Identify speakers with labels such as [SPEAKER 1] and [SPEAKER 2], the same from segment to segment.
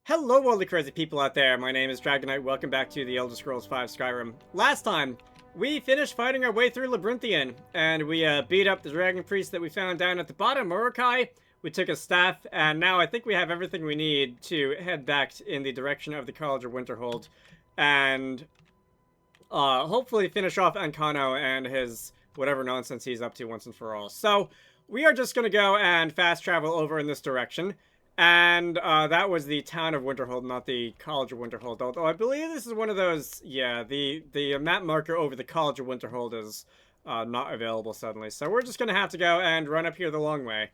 [SPEAKER 1] Hello, all the crazy people out there. My name is Dragonite. Welcome back to the Elder Scrolls V Skyrim. Last time, we finished fighting our way through Labyrinthian, and we beat up the dragon priest that we found down at the bottom, Morokai. We took a staff, and now I think we have everything we need to head back in the direction of the College of Winterhold, and hopefully finish off Ancano and his whatever nonsense he's up to once and for all. So, we are just going to go and fast travel over in this direction. And that was the town of Winterhold, not the College of Winterhold. Although I believe this is one of those, yeah, the map marker over the College of Winterhold is not available suddenly. So we're just going to have to go and run up here the long way.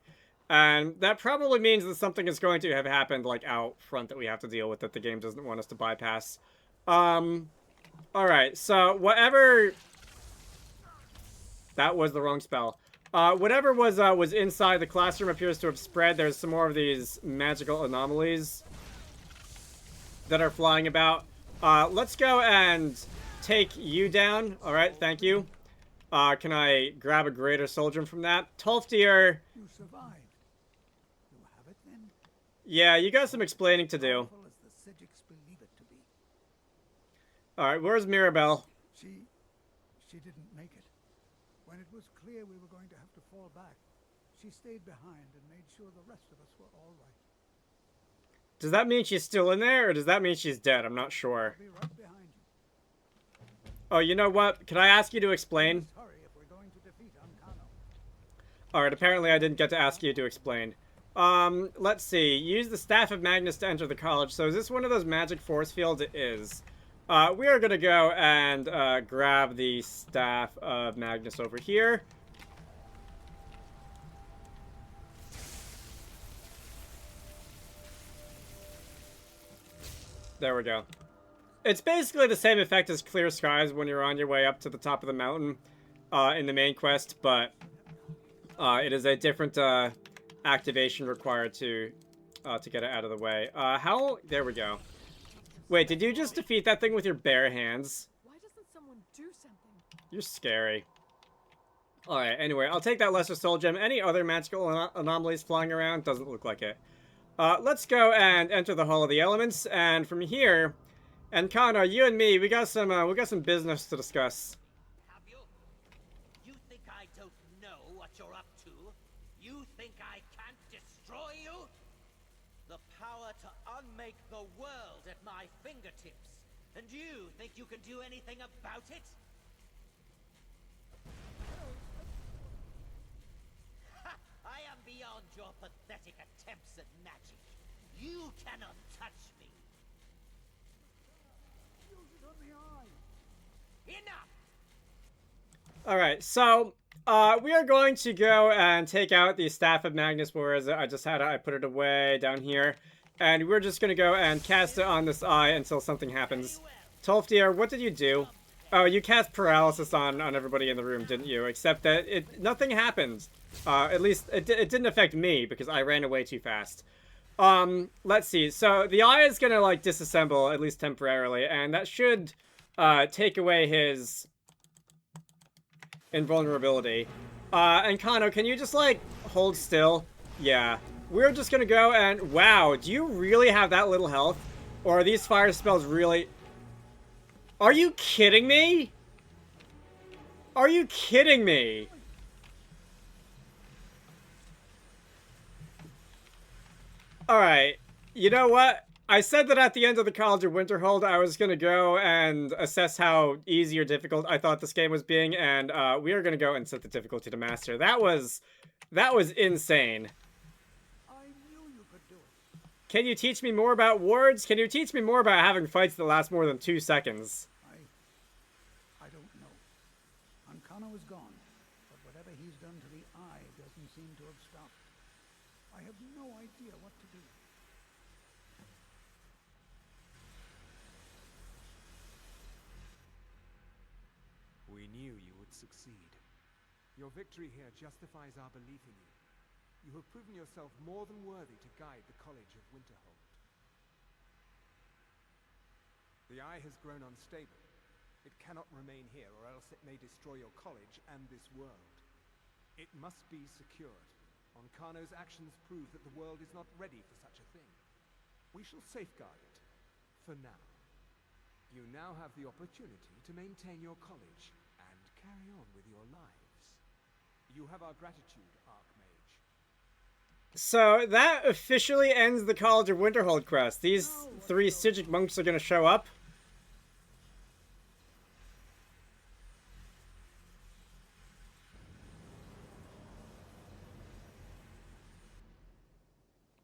[SPEAKER 1] And that probably means that something is going to have happened, like, out front that we have to deal with that the game doesn't want us to bypass. Alright, so whatever... That was the wrong spell. Whatever was inside the classroom appears to have spread. There's some more of these magical anomalies that are flying about. Let's go and take you down. All right, thank you. Can I grab a greater soldier from that? Tolfdir.
[SPEAKER 2] You survived. You have it then?
[SPEAKER 1] Yeah, you got some explaining to do.
[SPEAKER 2] Powerful as the Psijics believe it to be.
[SPEAKER 1] All right, where's Mirabelle?
[SPEAKER 2] She didn't make it. When it was clear we were going to have to fall back, she stayed behind and made sure the rest of us were all right.
[SPEAKER 1] Does that mean she's still in there, or does that mean she's dead? I'm not sure.
[SPEAKER 2] I'll be right behind you.
[SPEAKER 1] Oh, you know what? Can I ask you to explain?
[SPEAKER 2] Let's hurry if we're going to defeat Ancano.
[SPEAKER 1] Alright, apparently I didn't get to ask you to explain. Let's see. Use the Staff of Magnus to enter the college. So is this one of those magic force fields? It is. We are going to go and grab the Staff of Magnus over here. There we go. It's basically the same effect as Clear Skies when you're on your way up to the top of the mountain in the main quest, but it is a different activation required to get it out of the way. There we go. Wait, did you just defeat that thing with your bare hands?
[SPEAKER 3] Why doesn't someone do something?
[SPEAKER 1] You're scary. Alright, anyway, I'll take that Lesser Soul Gem. Any other magical anomalies flying around? Doesn't look like it. Let's go and enter the Hall of the Elements, and from here, and Connor, you and me, we got some business to discuss.
[SPEAKER 4] Have you? You think I don't know what you're up to? You think I can't destroy you? The power to unmake the world at my fingertips. And you think you can do anything about it? Ha! I am beyond your pathetic attempts at magic. You cannot touch me.
[SPEAKER 2] Use it on the eye.
[SPEAKER 4] Enough!
[SPEAKER 1] Alright, so, we are going to go and take out the Staff of Magnus, whereas I put it away down here. And we're just gonna go and cast it on this eye until something happens. Tolfdir, what did you do? Oh, you cast paralysis on everybody in the room, didn't you? Except that nothing happened. At least, it didn't affect me, because I ran away too fast. Let's see. So, the eye is gonna, like, disassemble, at least temporarily, and that should, take away his invulnerability. And Kano, can you just, like, hold still? Yeah. We're just gonna go and... Wow, do you really have that little health? Or are these fire spells really... Are you kidding me? Are you kidding me? Alright, you know what? I said that at the end of the College of Winterhold I was gonna go and assess how easy or difficult I thought this game was being, and we are gonna go and set the difficulty to Master. That was insane.
[SPEAKER 2] I knew you could do it.
[SPEAKER 1] Can you teach me more about wards? Can you teach me more about having fights that last more than 2 seconds?
[SPEAKER 2] I don't know. Ancano is gone, but whatever he's done to the eye doesn't seem to have stopped. I have no idea what to do.
[SPEAKER 5] We knew you would succeed. Your victory here justifies our belief in you. You have proven yourself more than worthy to guide the College of Winterhold. The eye has grown unstable. It cannot remain here, or else it may destroy your college and this world. It must be secured. Ancano's actions prove that the world is not ready for such a thing. We shall safeguard it, for now. You now have the opportunity to maintain your college and carry on with your lives. You have our gratitude, Archmage.
[SPEAKER 1] So that officially ends the College of Winterhold quest. These 3 Stygic monks are going to show up.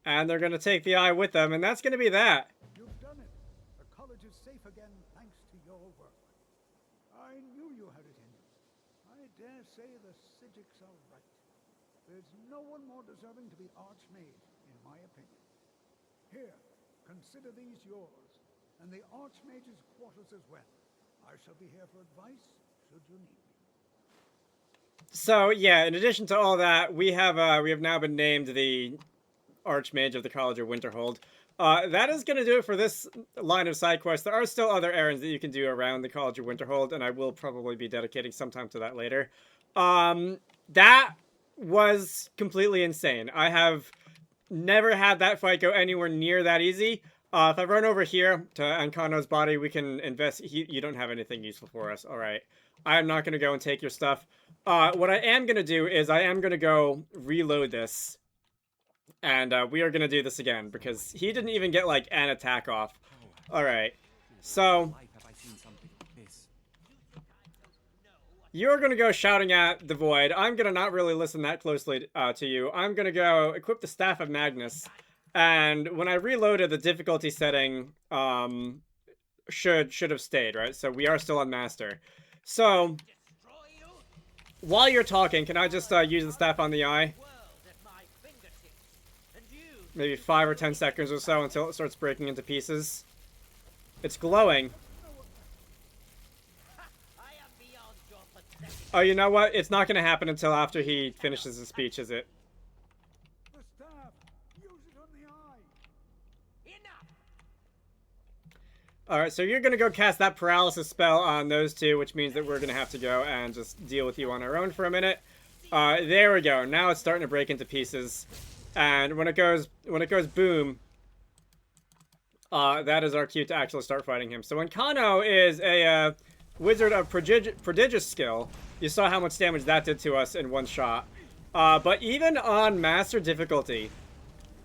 [SPEAKER 1] And they're going to take the eye with them, and that's going to be that.
[SPEAKER 2] You've done it. The college is safe again thanks to your work. I knew you had it in you. I dare say the Stygics are right. There's no one more deserving to be Archmage, in my opinion. Here, consider these yours, and the Archmage's quarters as well. I shall be here for advice, should you need me.
[SPEAKER 1] So yeah, in addition to all that, we have now been named the Archmage of the College of Winterhold. That is going to do it for this line of side quests. There are still other errands that you can do around the College of Winterhold, and I will probably be dedicating some time to that later. That was completely insane. I have never had that fight go anywhere near that easy. If I run over here to Ancano's body, we can invest. You don't have anything useful for us. All right. I am not going to go and take your stuff. What I am going to do is I am going to go reload this. And we are going to do this again, because he didn't even get, like, an attack off. Alright. So, you're going to go shouting at the Void. I'm going to not really listen that closely to you. I'm going to go equip the Staff of Magnus. And when I reloaded, the difficulty setting should have stayed, right? So we are still on Master. So, while you're talking, can I just use the Staff on the eye? Maybe 5 or 10 seconds or so until it starts breaking into pieces. It's glowing. Oh, you know what? It's not going to happen until after he finishes his speech, is it?
[SPEAKER 2] The staff! Use it on the eye!
[SPEAKER 1] Alright, so you're going to go cast that paralysis spell on those two, which means that we're going to have to go and just deal with you on our own for a minute. There we go. Now it's starting to break into pieces. And when it goes boom, that is our cue to actually start fighting him. So Ancano is a wizard of prodigious skill. You saw how much damage that did to us in one shot. But even on Master difficulty,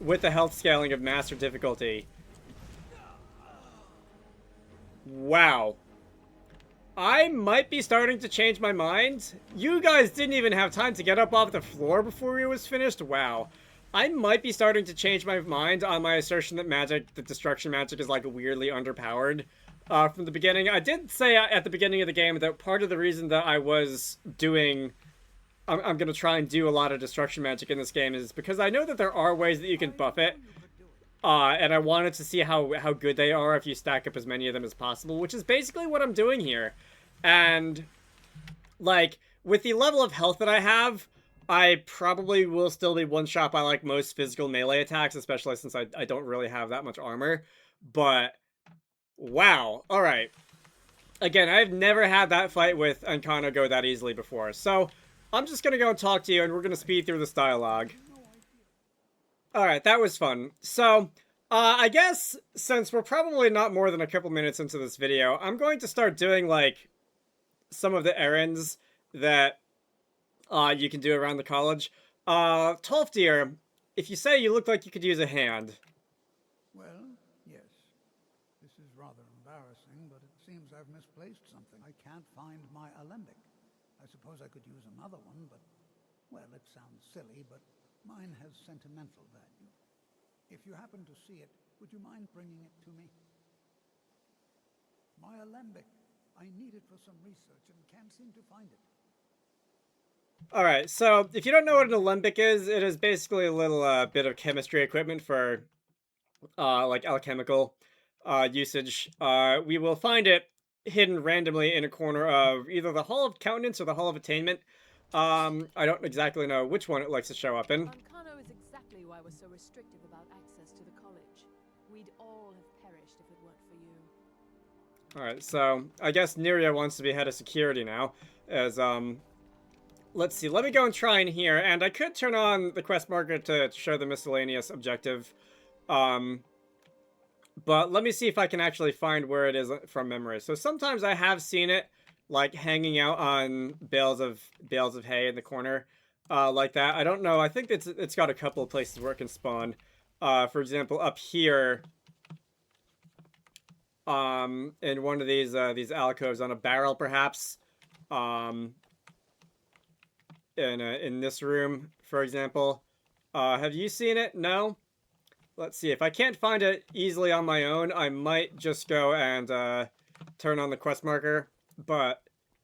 [SPEAKER 1] with the health scaling of Master difficulty, wow. I might be starting to change my mind. You guys didn't even have time to get up off the floor before he was finished. Wow. I might be starting to change my mind on my assertion that destruction magic is, like, weirdly underpowered from the beginning. I did say at the beginning of the game that part of the reason that I was doing... I'm going to try and do a lot of destruction magic in this game is because I know that there are ways that you can buff it. And I wanted to see how good they are if you stack up as many of them as possible, which is basically what I'm doing here. And, like, with the level of health that I have... I probably will still be one-shot by, like, most physical melee attacks, especially since I don't really have that much armor. But, wow. Alright. Again, I've never had that fight with Ancano go that easily before. So, I'm just gonna go and talk to you, and we're gonna speed through this dialogue. Alright, that was fun. So, I guess, since we're probably not more than a couple minutes into this video, I'm going to start doing, like, some of the errands that... you can do around the college. Tolfdir, if you say you look like you could use a hand.
[SPEAKER 2] Well, yes. This is rather embarrassing, but it seems I've misplaced something. I can't find my alembic. I suppose I could use another one, but, well, it sounds silly, but mine has sentimental value. If you happen to see it, would you mind bringing it to me? My alembic. I need it for some research and can't seem to find it.
[SPEAKER 1] Alright, so if you don't know what an alembic is, it is basically a little bit of chemistry equipment for, like, alchemical usage. We will find it hidden randomly in a corner of either the Hall of Countenance or the Hall of Attainment. I don't exactly know which one it likes to show up in.
[SPEAKER 3] Ancano is exactly why we're so restrictive about access to the college. We'd all have perished if it weren't for you.
[SPEAKER 1] Alright, so I guess Neria wants to be head of security now, as, let's see, let me go and try in here, and I could turn on the quest marker to show the miscellaneous objective. But let me see if I can actually find where it is from memory. So sometimes I have seen it, like, hanging out on bales of hay in the corner, like that. I don't know. I think it's got a couple of places where it can spawn. For example, up here, in one of these alcoves on a barrel, perhaps. In this room, for example. Have you seen it? No? Let's see. If I can't find it easily on my own, I might just go and turn on the quest marker. But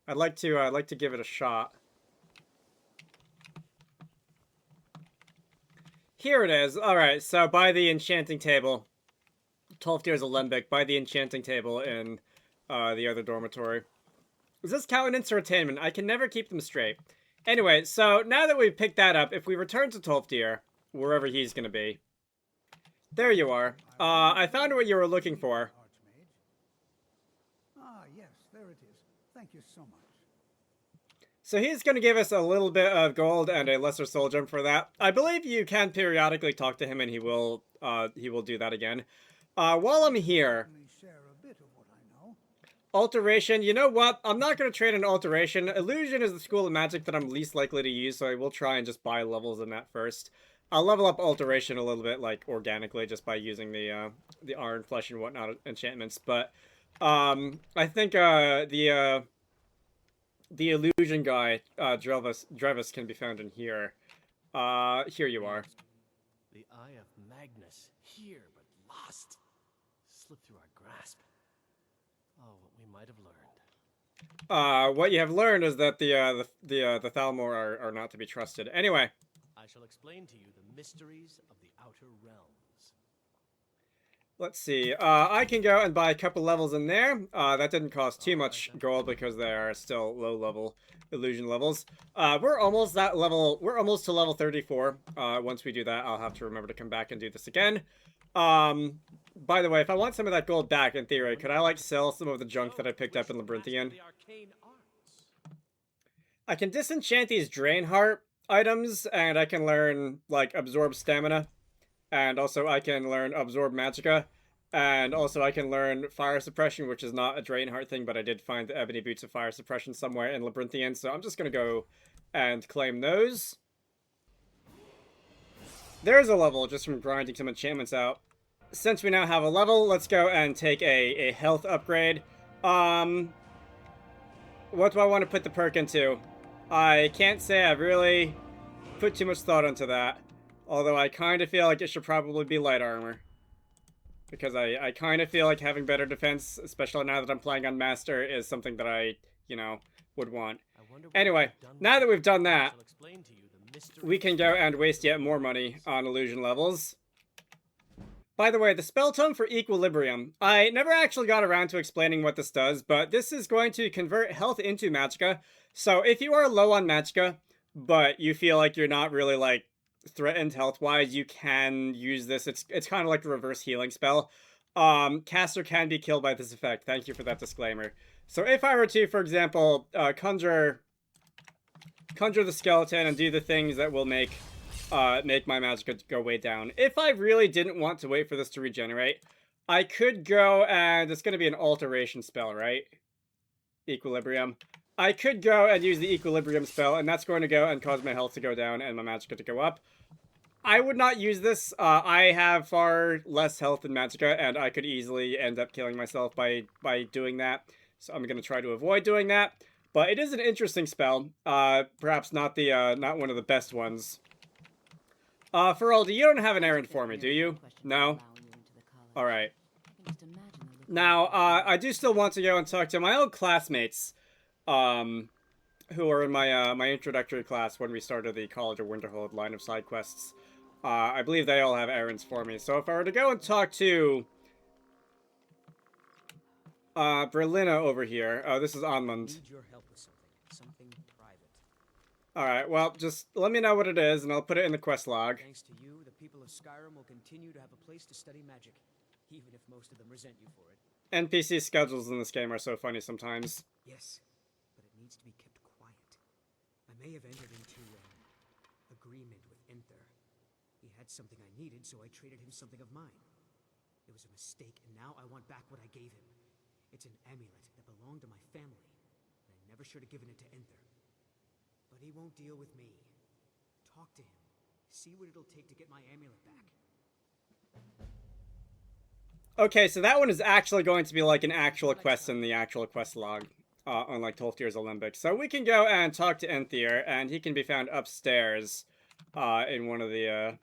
[SPEAKER 1] I'd like to give it a shot. Here it is. Alright, so by the enchanting table. 12 tiers of Lembic, by the enchanting table in the other dormitory. Is this countenance or attainment? I can never keep them straight. Anyway, so now that we've picked that up, if we return to 12th tier, wherever he's going to be. There you are. I found what you were looking for.
[SPEAKER 2] Archmage. Ah, yes, there it is. Thank you so much.
[SPEAKER 1] So he's going to give us a little bit of gold and a lesser soul gem for that. I believe you can periodically talk to him and he will do that again. While I'm here,
[SPEAKER 2] Only share a bit of what I know.
[SPEAKER 1] alteration, you know what? I'm not going to trade an alteration. Illusion is the school of magic that I'm least likely to use, so I will try and just buy levels in that first. I'll level up alteration a little bit, like, organically, just by using the iron flesh and whatnot enchantments. But, I think, the illusion guy, Drevis can be found in here. Here you are.
[SPEAKER 6] The Eye of Magnus, here but lost. Slipped through our grasp. Oh, what we might have learned.
[SPEAKER 1] What you have learned is that the Thalmor are not to be trusted. Anyway.
[SPEAKER 6] I shall explain to you the mysteries of the Outer Realms.
[SPEAKER 1] Let's see. I can go and buy a couple levels in there. That didn't cost too much gold because they are still low-level illusion levels. We're almost that level. We're almost to level 34. Once we do that, I'll have to remember to come back and do this again. By the way, if I want some of that gold back, in theory, could I, like, sell some of the junk that I picked up in Labyrinthian? I can disenchant these Drain Heart items, and I can learn, like, Absorb Stamina. And also I can learn Absorb Magicka. And also I can learn Fire Suppression, which is not a Drain Heart thing, but I did find the Ebony Boots of Fire Suppression somewhere in Labyrinthian, so I'm just gonna go and claim those. There's a level just from grinding some enchantments out. Since we now have a level, let's go and take a health upgrade. What do I want to put the perk into? I can't say I've really put too much thought into that. Although I kind of feel like it should probably be light armor. Because I kind of feel like having better defense, especially now that I'm playing on Master, is something that I, you know, would want. Anyway, now that we've done that, we can go and waste yet more money on illusion levels. By the way, the spell tome for Equilibrium. I never actually got around to explaining what this does, but this is going to convert health into magicka. So if you are low on magicka, but you feel like you're not really, like, threatened health-wise, you can use this. It's kind of like a reverse healing spell. Caster can be killed by this effect. Thank you for that disclaimer. So if I were to, for example, conjure the skeleton and do the things that will make my magicka go way down. If I really didn't want to wait for this to regenerate, I could go and... It's going to be an alteration spell, right? Equilibrium. I could go and use the Equilibrium spell, and that's going to go and cause my health to go down and my magicka to go up. I would not use this. I have far less health than magicka, and I could easily end up killing myself by doing that. So I'm going to try to avoid doing that. But it is an interesting spell. Perhaps not not one of the best ones. Feraldi, you don't have an errand for me, do you? No? Alright. Now, I do still want to go and talk to my old classmates, who are in my introductory class when we started the College of Winterhold line of side quests. I believe they all have errands for me. So if I were to go and talk to Berlina over here. Oh, this is Onmund.
[SPEAKER 7] Need your help with something private.
[SPEAKER 1] Alright, well, just let me know what it is, and I'll put it in the quest log.
[SPEAKER 7] Thanks to you, the people of Skyrim will continue to have a place to study magic, even if most of them resent you for it.
[SPEAKER 1] NPC schedules in this game are so funny sometimes.
[SPEAKER 7] Yes, but it needs to be kept quiet. I may have entered into an agreement with Enther. He had something I needed, so I traded him something of mine. It was a mistake, and now I want back what I gave him. It's an amulet that belonged to my family, and I never should have given it to Enther. But he won't deal with me. Talk to him. See what it'll take to get my amulet back.
[SPEAKER 1] Okay, so that one is actually going to be like an actual quest in the actual quest log, unlike Tolfdir's Olympic. So we can go and talk to Enthyr, and he can be found upstairs, in one of the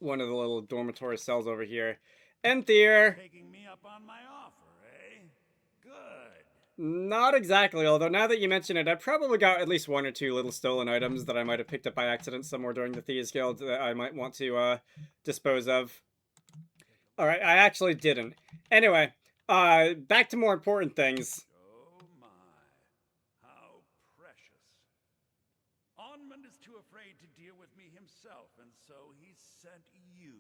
[SPEAKER 1] little dormitory cells over here. Enthyr!
[SPEAKER 2] Taking me up on my offer, eh? Good.
[SPEAKER 1] Not exactly, although now that you mention it, I probably got at least one or two little stolen items that I might have picked up by accident somewhere during the Thieves Guild that I might want to, dispose of. Alright, I actually didn't. Anyway, back to more important things.
[SPEAKER 2] Oh my, how precious. Onmund is too afraid to deal with me himself, and so he sent you.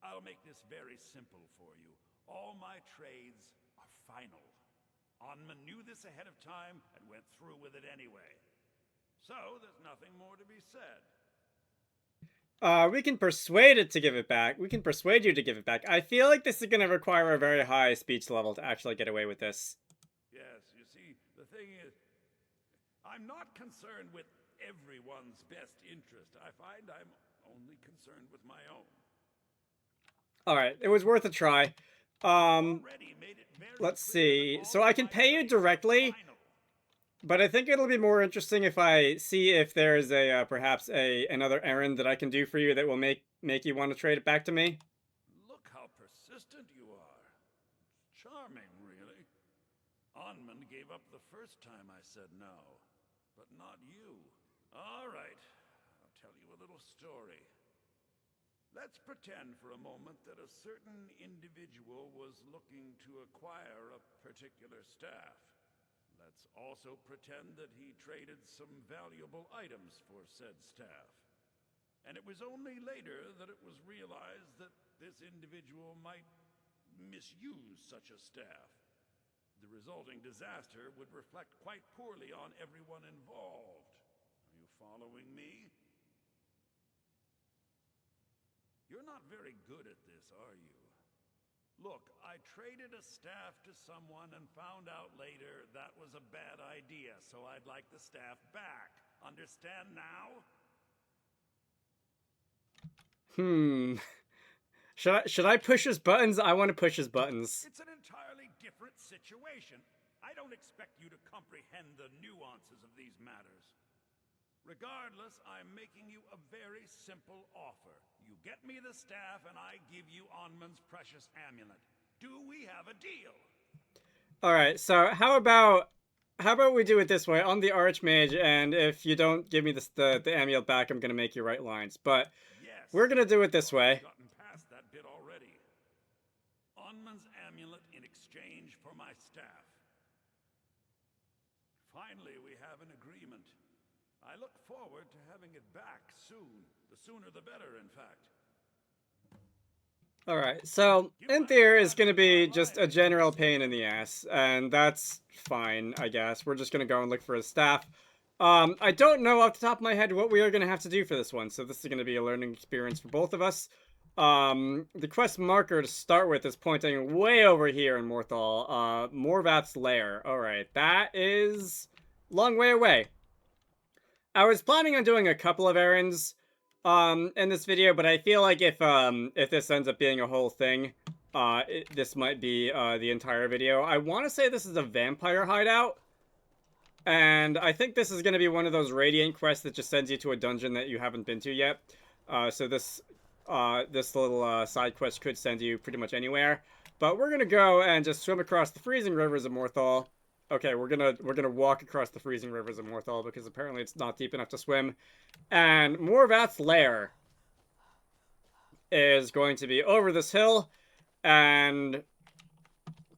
[SPEAKER 2] I'll make this very simple for you. All my trades are final. Onmund knew this ahead of time and went through with it anyway. So there's nothing more to be said.
[SPEAKER 1] We can persuade it to give it back. We can persuade you to give it back. I feel like this is going to require a very high speech level to actually get away with this.
[SPEAKER 2] Yes, you see, the thing is, I'm not concerned with everyone's best interest. I find I'm only concerned with my own.
[SPEAKER 1] Alright, it was worth a try. Let's see. So I can pay you directly, but I think it'll be more interesting if I see if there's a, perhaps another errand that I can do for you that will make you want to trade it back to me.
[SPEAKER 2] Look how persistent you are. Charming, really. Onmund gave up the first time I said no, but not you. All right, I'll tell you a little story. Let's pretend for a moment that a certain individual was looking to acquire a particular staff. Let's also pretend that he traded some valuable items for said staff. And it was only later that it was realized that this individual might misuse such a staff. The resulting disaster would reflect quite poorly on everyone involved. Are you following me? You're not very good at this, are you? Look, I traded a staff to someone and found out later that was a bad idea, so I'd like the staff back. Understand now?
[SPEAKER 1] Should I push his buttons? I want to push his buttons.
[SPEAKER 2] It's an entirely different situation. I don't expect you to comprehend the nuances of these matters. Regardless, I'm making you a very simple offer. You get me the staff, and I give you Onmund's precious amulet. Do we have a deal?
[SPEAKER 1] Alright, so how about we do it this way, on the Archmage, and if you don't give me the amulet back, I'm gonna make you write lines. But
[SPEAKER 2] yes,
[SPEAKER 1] we're gonna do it this way.
[SPEAKER 2] I've gotten past that bit already. Onmund's amulet in exchange for my staff. Finally, we have an agreement. I look forward to having it back soon. The sooner the better, in fact.
[SPEAKER 1] Alright, so Enthyr is going to be just a general pain in the ass, and that's fine, I guess. We're just going to go and look for his staff. I don't know off the top of my head what we are going to have to do for this one, so this is going to be a learning experience for both of us. The quest marker to start with is pointing way over here in Morthal, Morvath's lair. Alright, that is a long way away. I was planning on doing a couple of errands in this video, but I feel like if this ends up being a whole thing, this might be the entire video. I want to say this is a vampire hideout, and I think this is going to be one of those Radiant quests that just sends you to a dungeon that you haven't been to yet. So this little side quest could send you pretty much anywhere. But we're gonna go and just swim across the freezing rivers of Morthal. Okay, we're gonna walk across the freezing rivers of Morthal because apparently it's not deep enough to swim. And Morvath's lair is going to be over this hill. And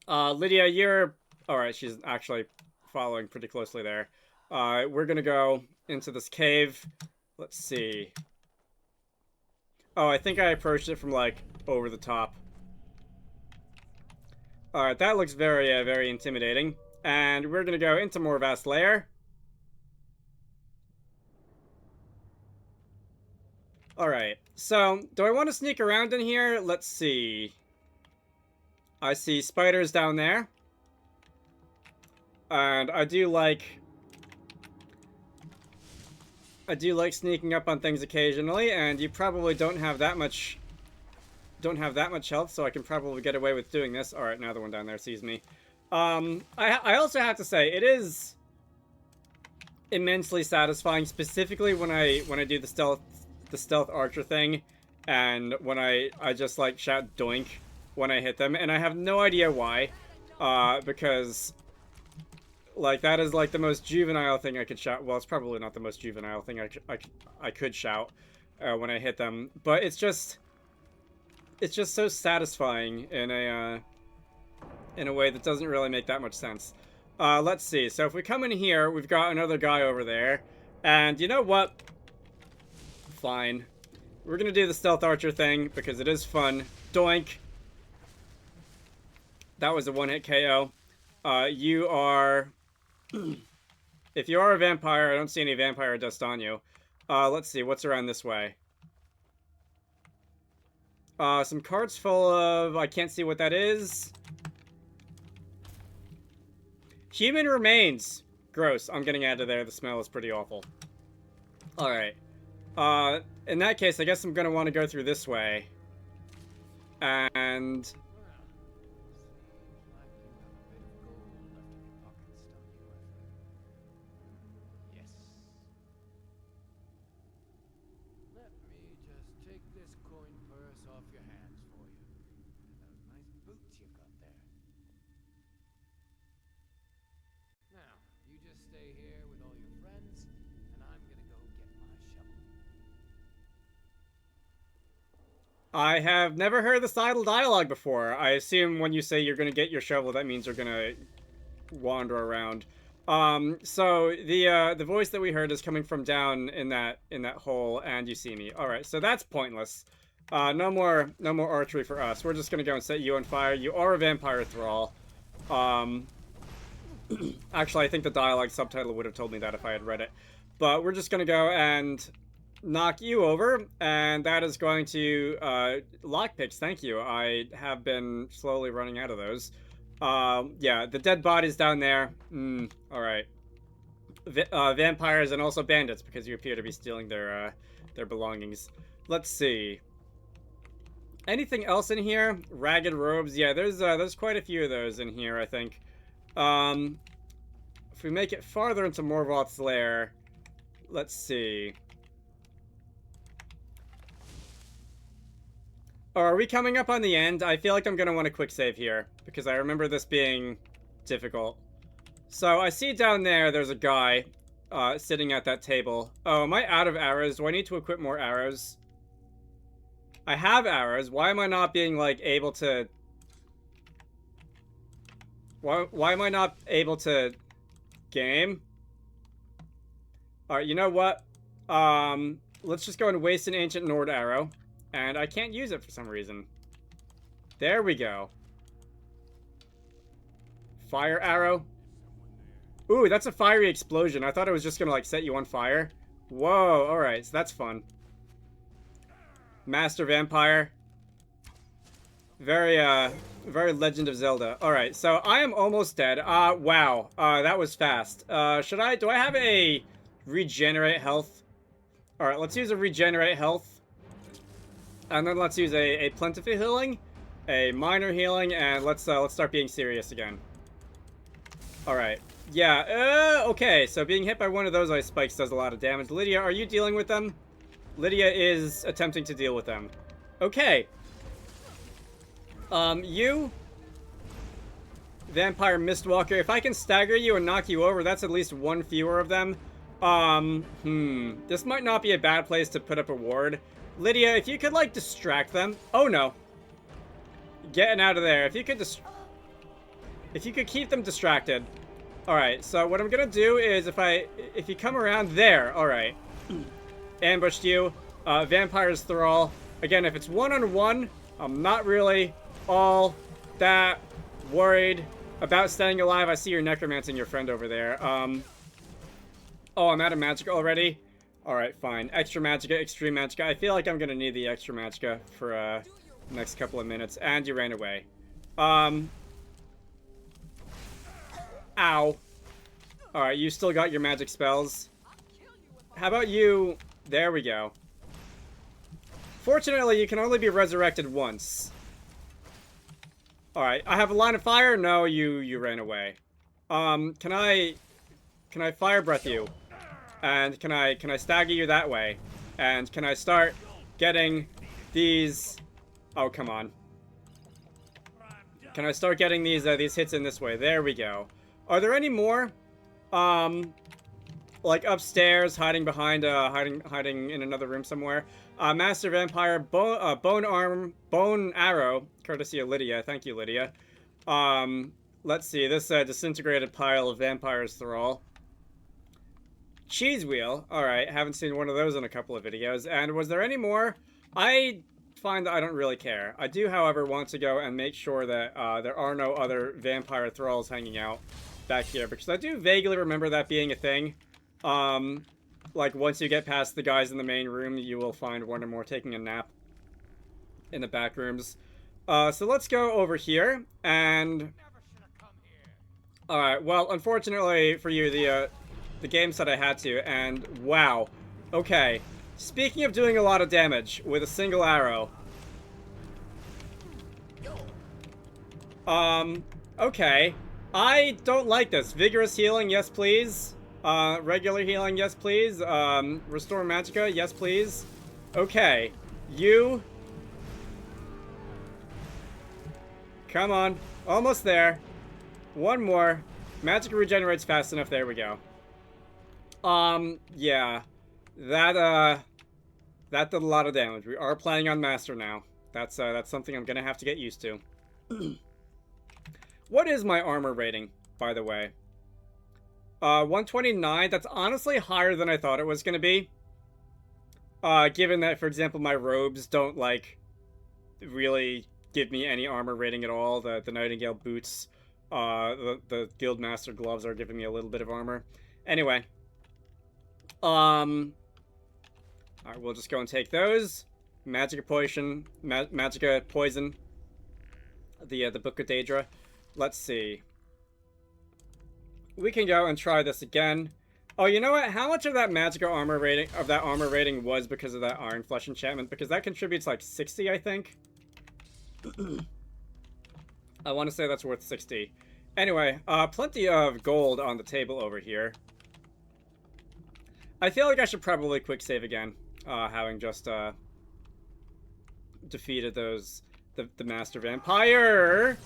[SPEAKER 1] Lydia, you're alright, she's actually following pretty closely there. We're gonna go into this cave. Let's see. Oh, I think I approached it from like over the top. Alright, that looks very, very intimidating. And we're gonna go into Morvath's lair. Alright, So, do I want to sneak around in here? Let's see. I see spiders down there. And I do like sneaking up on things occasionally, and you probably don't have that much health, so I can probably get away with doing this. Alright, now the one down there sees me. I also have to say, it is immensely satisfying, specifically when I do the stealth archer thing, and when I just like shout doink when I hit them, and I have no idea why, because like that is like the most juvenile thing I could shout. Well, it's probably not the most juvenile thing I could shout when I hit them, but it's just so satisfying in a way that doesn't really make that much sense. Let's see. So if we come in here, we've got another guy over there. And you know what? Fine. We're going to do the stealth archer thing because it is fun. Doink. That was a one-hit KO. You are... If you are a vampire, I don't see any vampire dust on you. Let's see. What's around this way? Some carts full of... I can't see what that is. Human remains. Gross. I'm getting out of there. The smell is pretty awful. Alright. In that case, I guess I'm gonna want to go through this way. And... I have never heard this idle dialogue before. I assume when you say you're gonna get your shovel, that means you're gonna wander around. So the voice that we heard is coming from down in that hole, and you see me. All right, so that's pointless. No more archery for us. We're just gonna go and set you on fire. You are a vampire thrall. Actually, I think the dialogue subtitle would have told me that if I had read it. But we're just gonna go and knock you over, and that is going to lockpicks. Thank you. I have been slowly running out of those. Yeah, the dead bodies down there. All right. Vampires and also bandits, because you appear to be stealing their belongings. Let's see. Anything else in here? Ragged robes. Yeah, there's quite a few of those in here, I think. If we make it farther into Morvoth's lair, let's see. Are we coming up on the end? I feel like I'm going to want a quick save here, because I remember this being difficult. So I see down there's a guy sitting at that table. Oh, am I out of arrows? Do I need to equip more arrows? I have arrows. Why am I not being, like, able to... Why am I not able to... Game? Alright, you know what? Let's just go and waste an ancient Nord arrow. And I can't use it for some reason. There we go. Fire arrow. Ooh, that's a fiery explosion. I thought it was just gonna, like, set you on fire. Whoa, alright, so that's fun. Master Vampire. Very Legend of Zelda. Alright, so I am almost dead. Wow. That was fast. Do I have a regenerate health? Alright, let's use a regenerate health. And then let's use a plentiful healing, a minor healing, and let's start being serious again. Alright. Yeah, okay, so being hit by one of those ice spikes does a lot of damage. Lydia, are you dealing with them? Lydia is attempting to deal with them. Okay. You... Vampire Mistwalker, if I can stagger you and knock you over, that's at least one fewer of them. This might not be a bad place to put up a ward. Lydia, if you could, like, distract them. Oh, no. Getting out of there. If you could keep them distracted. Alright, so what I'm gonna do is if you come around there, alright. Ambushed you. Vampire's Thrall. Again, if it's one-on-one, I'm not really all that worried about staying alive. I see you're necromancing your friend over there. Oh, I'm out of magic already. Alright, fine. Extra magicka, extreme magicka. I feel like I'm gonna need the extra magicka for, the next couple of minutes. And you ran away. Ow. Alright, you still got your magic spells. How about you... There we go. Fortunately, you can only be resurrected once. Alright, I have a line of fire? No, you ran away. Can I fire breath you? And can I stagger you that way? And can I start getting these... Oh, come on. Can I start getting these hits in this way? There we go. Are there any more? Like upstairs, hiding behind, hiding in another room somewhere. Master Vampire, Bone Arrow, courtesy of Lydia. Thank you, Lydia. Let's see, this disintegrated pile of vampires thrall. Cheese wheel. Alright, haven't seen one of those in a couple of videos. And was there any more? I find that I don't really care. I do, however, want to go and make sure that there are no other vampire thralls hanging out back here, because I do vaguely remember that being a thing. Like, once you get past the guys in the main room, you will find one or more taking a nap in the back rooms. So let's go over here, and... Alright, well, unfortunately for you, the game said I had to, and wow. Okay, speaking of doing a lot of damage with a single arrow. Okay. I don't like this. Vigorous healing, yes please. Regular healing, yes please. Restore magicka, yes please. Okay. You. Come on. Almost there. One more. Magicka regenerates fast enough. There we go. Yeah. That did a lot of damage. We are playing on Master now. That's something I'm gonna have to get used to. What is my armor rating, by the way? 129. That's honestly higher than I thought it was gonna be. Given that, for example, my robes don't, like, really give me any armor rating at all. The Nightingale boots, the Guildmaster gloves are giving me a little bit of armor. Anyway. Alright, we'll just go and take those. Magicka poison. The Book of Daedra. Let's see. We can go and try this again. Oh, you know what? How much of that Magicka armor rating was because of that Iron Flesh enchantment? Because that contributes like 60, I think. I want to say that's worth 60. Anyway, plenty of gold on the table over here. I feel like I should probably quick save again, having just defeated the Master Vampire.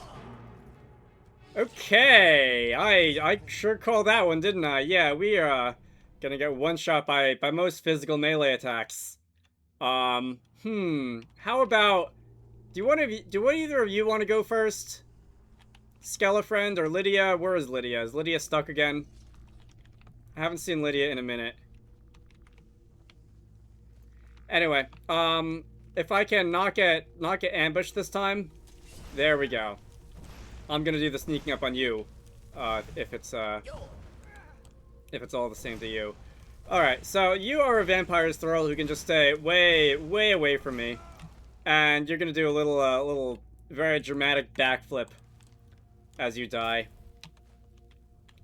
[SPEAKER 1] Okay, I sure called that one, didn't I? Yeah, we are gonna get one shot by most physical melee attacks. How about do either of you want to go first? Skelefriend or Lydia? Where is Lydia? Is Lydia stuck again? I haven't seen Lydia in a minute. Anyway, if I can not get ambushed this time, there we go. I'm gonna do the sneaking up on you, if it's all the same to you. Alright, so you are a vampire's thrall who can just stay way, way away from me. And you're gonna do a little very dramatic backflip as you die.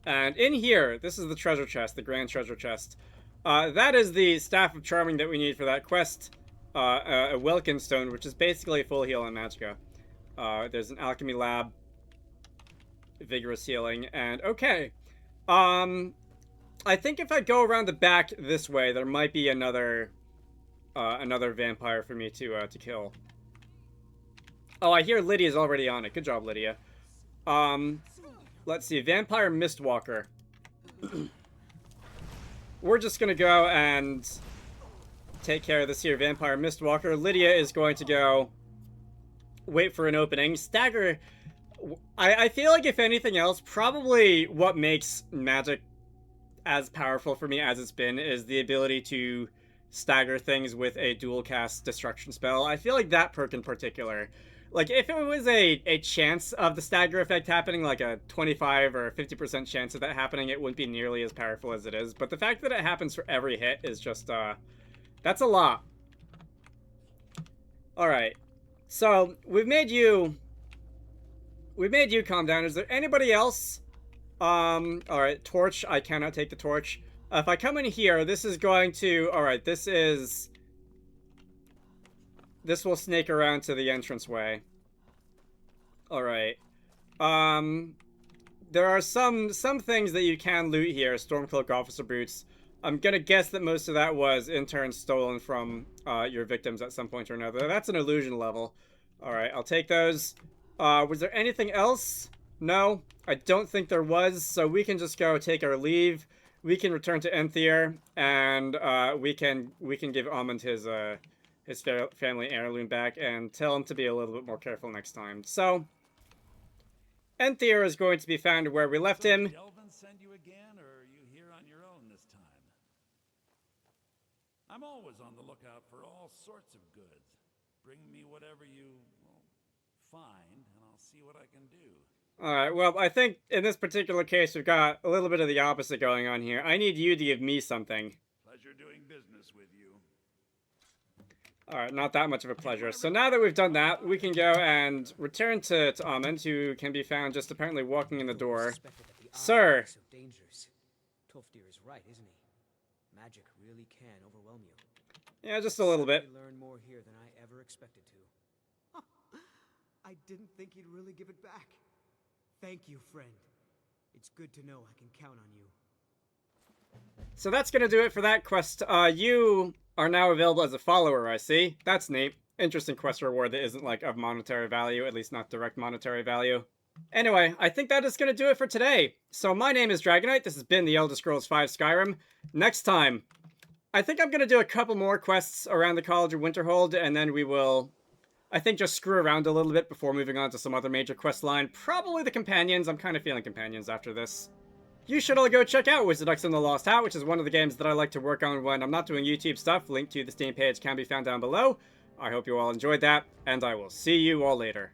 [SPEAKER 1] And in here, this is the treasure chest, the grand treasure chest. That is the Staff of Charming that we need for that quest. A Welkin Stone, which is basically a full heal on Magicka. There's an alchemy lab. Vigorous healing, and okay. I think if I go around the back this way, there might be another vampire for me to kill. Oh, I hear Lydia's already on it. Good job, Lydia. Let's see, Vampire Mistwalker. We're just gonna go and take care of this here Vampire Mistwalker. Lydia is going to go wait for an opening. Stagger. I feel like, if anything else, probably what makes magic as powerful for me as it's been is the ability to stagger things with a dual cast destruction spell. I feel like that perk in particular Like, if it was a chance of the stagger effect happening, like a 25 or 50% chance of that happening, it wouldn't be nearly as powerful as it is. But the fact that it happens for every hit is just, that's a lot. Alright. So, we've made you calm down. Is there anybody else? Alright, torch. I cannot take the torch. If I come in here, this is going to... Alright, this will snake around to the entranceway. Alright. There are some things that you can loot here. Stormcloak, officer boots. I'm gonna guess that most of that was in turn stolen from your victims at some point or another. That's an illusion level. Alright, I'll take those. Was there anything else? No, I don't think there was, so we can just go take our leave. We can return to Enthier, and we can give Amund his family heirloom back and tell him to be a little bit more careful next time. So, Enthier is going to be found where we left him.
[SPEAKER 8] Did Delvin send you again, or are you here on your own this time? I'm always on the lookout for all sorts of goods. Bring me whatever you find, and I'll see what I can do.
[SPEAKER 1] Alright, well, I think in this particular case, we've got a little bit of the opposite going on here. I need you to give me something.
[SPEAKER 8] Pleasure doing business with you.
[SPEAKER 1] Alright, not that much of a pleasure. So now that we've done that, we can go and return to Amund, who can be found just apparently walking in the door. Sir!
[SPEAKER 7] So dangerous. Tolfdir is right, isn't he? Magic really can overwhelm you.
[SPEAKER 1] Yeah, just a little bit.
[SPEAKER 7] I learned more here than I ever expected to. I didn't think he'd really give it back. Thank you, friend. It's good to know I can count on you.
[SPEAKER 1] So that's gonna do it for that quest. You are now available as a follower, I see. That's neat. Interesting quest reward that isn't, like, of monetary value, at least not direct monetary value. Anyway, I think that is gonna do it for today. So my name is Dragonite, this has been the Elder Scrolls V Skyrim. Next time, I think I'm gonna do a couple more quests around the College of Winterhold, and then we will... I think just screw around a little bit before moving on to some other major quest line. Probably the Companions. I'm kind of feeling Companions after this. You should all go check out Wizarducks and the Lost Hat, which is one of the games that I like to work on when I'm not doing YouTube stuff. Link to the Steam page can be found down below. I hope you all enjoyed that, and I will see you all later.